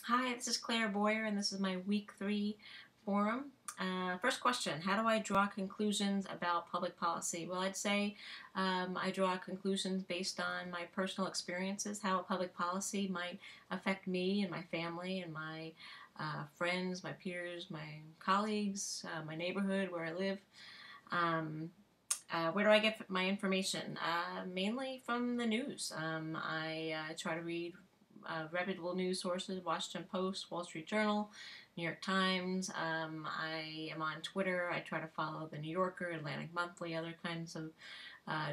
Hi, this is Claire Boyer, and this is my week 3 forum. First question: how do I draw conclusions about public policy? Well, I'd say I draw conclusions based on my personal experiences, how public policy might affect me and my family and my friends, my peers, my colleagues, my neighborhood where I live. Um, where do I get my information? Mainly from the news. I try to read reputable news sources: Washington Post, Wall Street Journal, New York Times. I am on Twitter. I try to follow the New Yorker, Atlantic Monthly, other kinds of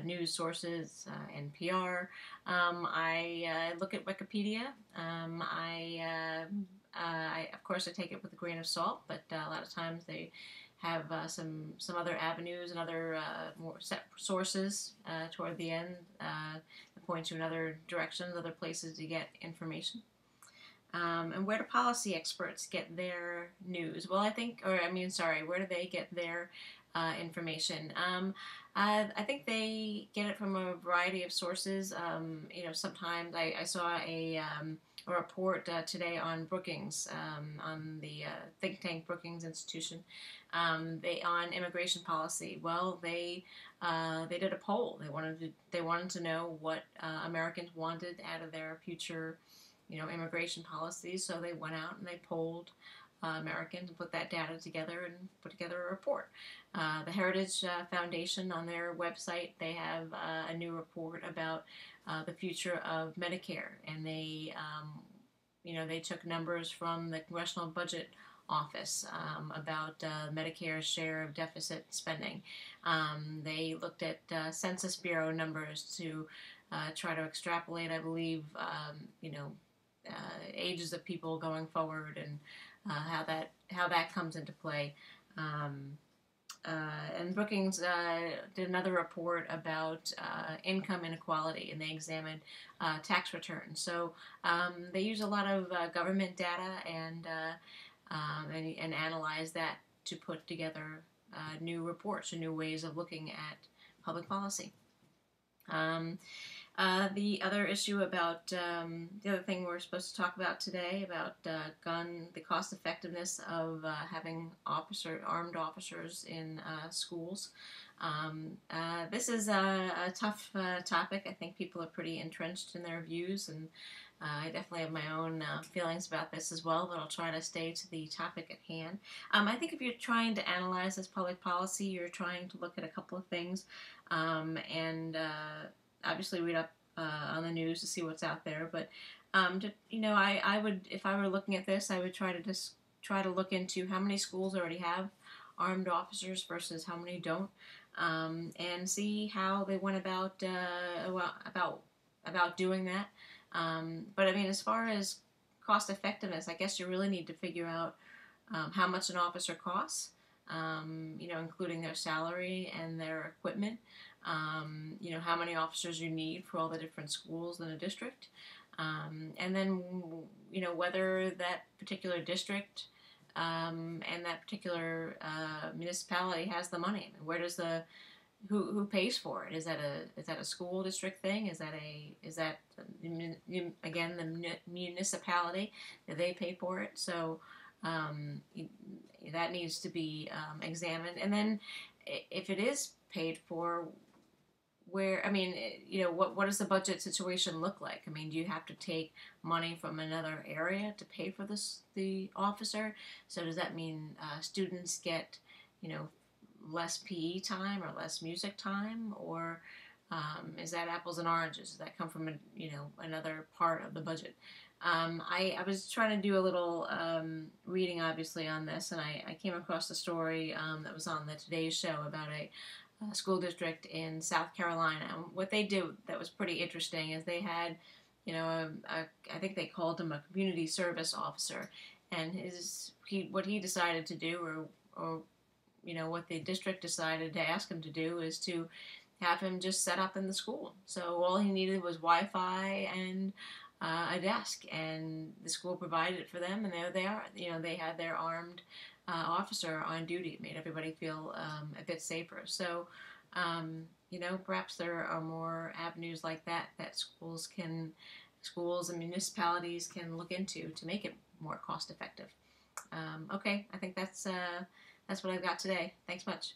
news sources, NPR. I look at Wikipedia. Of course, I take it with a grain of salt, but a lot of times they have some other avenues and other more set sources toward the end that point you in other directions, other places to get information. And where do policy experts get their news? Well, where do they get their information? I think they get it from a variety of sources. Sometimes I saw a report today on Brookings, on the think tank Brookings Institution, they on immigration policy. Well, they did a poll. They wanted to know what Americans wanted out of their future, immigration policies. So they went out and they polled Americans and put that data together and put together a report. The Heritage Foundation, on their website, they have a new report about the future of Medicare, and they took numbers from the Congressional Budget Office about Medicare's share of deficit spending. They looked at Census Bureau numbers to try to extrapolate, I believe, ages of people going forward, and how that comes into play. Um, and Brookings did another report about income inequality, and they examined tax returns. So they use a lot of government data and analyze that to put together new reports or new ways of looking at public policy. Um, the other issue about the other thing we're supposed to talk about today about the cost effectiveness of having armed officers in schools. This is a tough topic. I think people are pretty entrenched in their views, and I definitely have my own feelings about this as well, but I'll try to stay to the topic at hand. I think if you're trying to analyze this public policy, you're trying to look at a couple of things, and obviously read up on the news to see what's out there. But I would, if I were looking at this, I would try to look into how many schools already have armed officers versus how many don't, and see how they went about doing that. But I mean, as far as cost effectiveness, I guess you really need to figure out how much an officer costs. Including their salary and their equipment. How many officers you need for all the different schools in a district. And then, whether that particular district and that particular municipality has the money. I mean, who pays for it? Is that a school district thing? Is that again the municipality? Do they pay for it? So um, that needs to be examined. And then if it is paid for, what does the budget situation look like? I mean, do you have to take money from another area to pay for the officer? So does that mean students get, less PE time or less music time, or is that apples and oranges? Does that come from another part of the budget? I was trying to do a little reading, obviously, on this, and I came across a story that was on the Today Show about a school district in South Carolina. And what they do that was pretty interesting is they had, I think they called him a community service officer, and what he decided to do, or what the district decided to ask him to do, is to have him just set up in the school. So all he needed was Wi-Fi and a desk, and the school provided it for them, and there they are. They had their armed officer on duty. It made everybody feel a bit safer. So, perhaps there are more avenues like that schools and municipalities can look into to make it more cost effective. Okay, I think that's what I've got today. Thanks much.